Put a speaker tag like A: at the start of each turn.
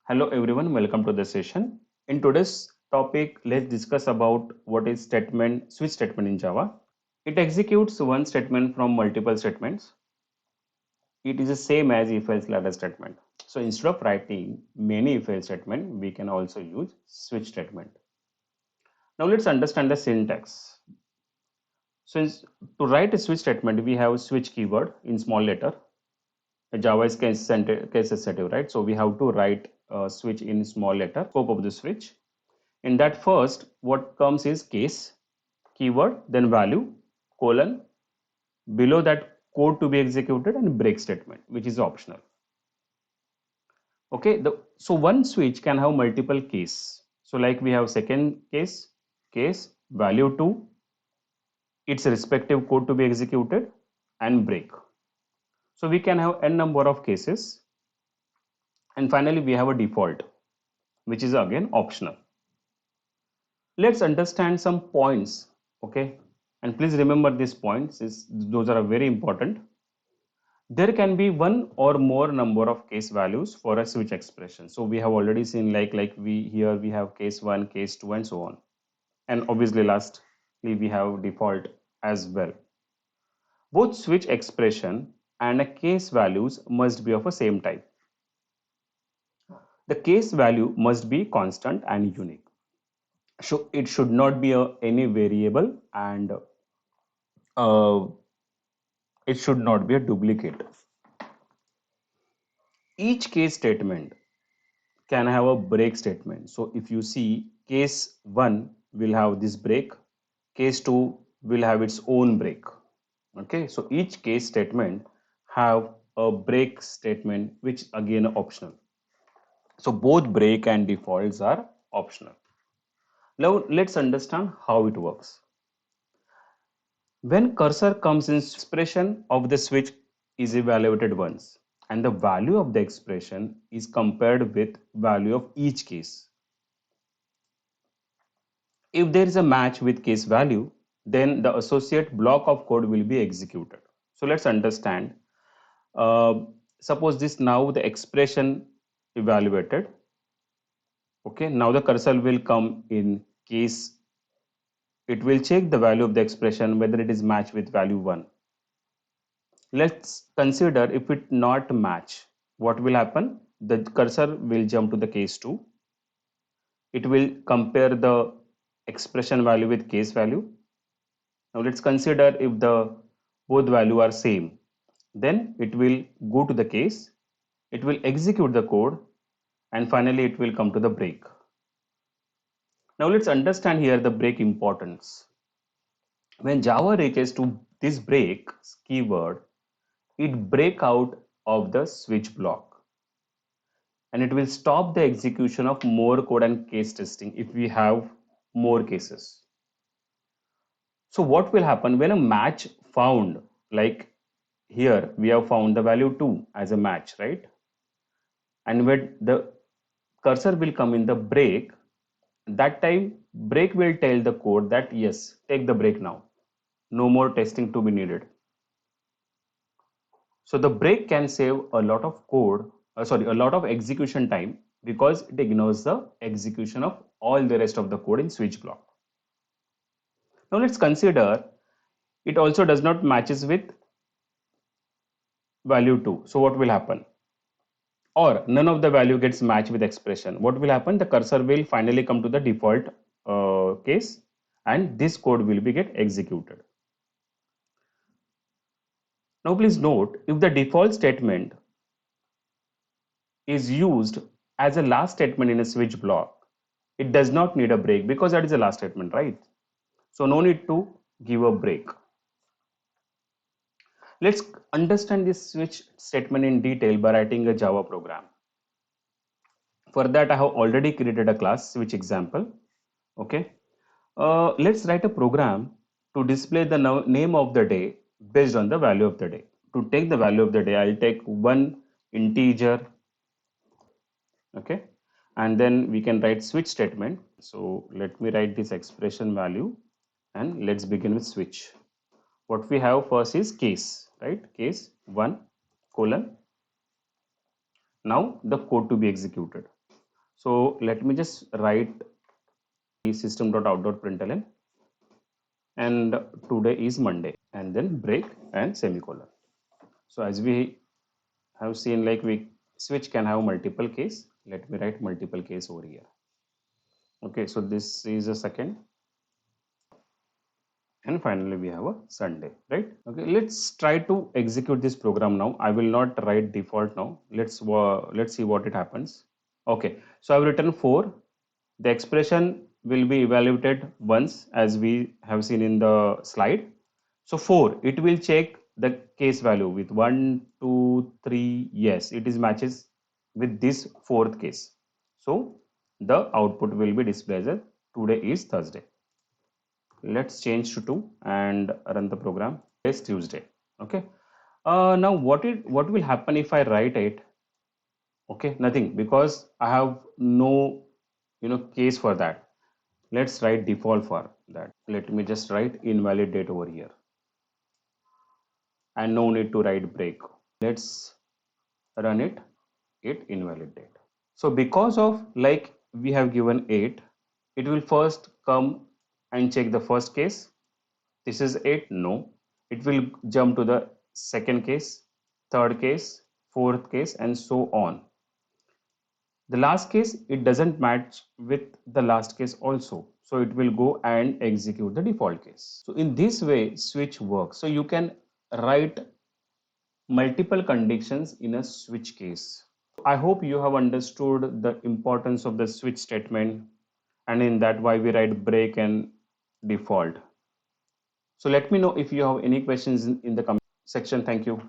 A: Hello everyone, welcome to the session. In today's topic, let's discuss about what is switch statement in Java. It executes one statement from multiple statements. It is the same as if-else ladder statement. So instead of writing many if-else statement, we can also use switch statement. Now let's understand the syntax. Since to write a switch statement, we have switch keyword in small letter. Java is case sensitive, right? So we have to write switch in small letter, scope of the switch. In that first, what comes is case, keyword, then value, colon, below that code to be executed and break statement, which is optional. Okay, so one switch can have multiple case. So like we have second case, value 2, its respective code to be executed and break. So we can have n number of cases. And finally, we have a default, which is again optional. Let's understand some points, okay? And please remember these points, those are very important. There can be one or more number of case values for a switch expression. So we have already seen we have case 1, case 2 and so on. And obviously lastly we have default as well. Both switch expression and a case values must be of a same type. The case value must be constant and unique. So it should not be any variable, and uh, it should not be a duplicate. Each case statement can have a break statement. So if you see, case 1 will have this break, case 2 will have its own break. Okay, so each case statement have a break statement, which again optional. So both break and defaults are optional. Now let's understand how it works. When cursor comes in, expression of the switch is evaluated once, and the value of the expression is compared with value of each case. If there is a match with case value, then the associate block of code will be executed. So let's understand. Uh, Suppose this now the expression evaluated. Okay, now the cursor will come in case. It will check the value of the expression whether it is matched with value 1. Let's consider if it not match. What will happen? The cursor will jump to the case 2. It will compare the expression value with case value. Now let's consider if the both value are same. Then it will go to the case, it will execute the code, and finally it will come to the break. Now let's understand here the break importance. When Java reaches to this break keyword, it break out of the switch block, and it will stop the execution of more code and case testing if we have more cases. So what will happen when a match found, like here we have found the value 2 as a match, right? And when the cursor will come in the break, that time break will tell the code that yes, take the break now, no more testing to be needed. So the break can save a lot of a lot of execution time, because it ignores the execution of all the rest of the code in switch block. Now let's consider it also does not matches with value 2. So what will happen? Or none of the value gets matched with expression. What will happen? The cursor will finally come to the default case, and this code will be get executed. Now please note, if the default statement is used as a last statement in a switch block, it does not need a break because that is the last statement, right? So no need to give a break. Let's understand this switch statement in detail by writing a Java program. For that, I have already created a class switch example. Okay. Let's write a program to display the name of the day based on the value of the day. To take the value of the day, I'll take one integer. Okay. And then we can write switch statement. So let me write this expression value, and let's begin with switch. What we have first is case, right? Case 1 colon. Now the code to be executed. So let me just write the system.out.println, and today is Monday, and then break and semicolon. So as we have seen, like, we switch can have multiple case. Let me write multiple case over here. Okay, so this is a second, and finally we have a Sunday, right? Okay, let's try to execute this program now. I will not write default now. Let's see what it happens. Okay, so I've written 4. The expression will be evaluated once, as we have seen in the slide. So 4, it will check the case value with 1, 2, 3. Yes, it is matches with this fourth case. So the output will be displayed as today is Thursday. Let's change to 2 and run the program. It's Tuesday. Okay. Now what will happen if I write it? Okay, nothing, because I have no case for that. Let's write default for that. Let me just write invalid date over here, and no need to write break. Let's run it. It invalid date. So because of, like, we have given 8, it will first come and check the first case. This is 8. No, it will jump to the second case, third case, fourth case, and so on. The last case, it doesn't match with the last case also, so it will go and execute the default case. So in this way switch works. So you can write multiple conditions in a switch case. I hope you have understood the importance of the switch statement, and in that why we write break and default. So let me know if you have any questions in the comment section. Thank you.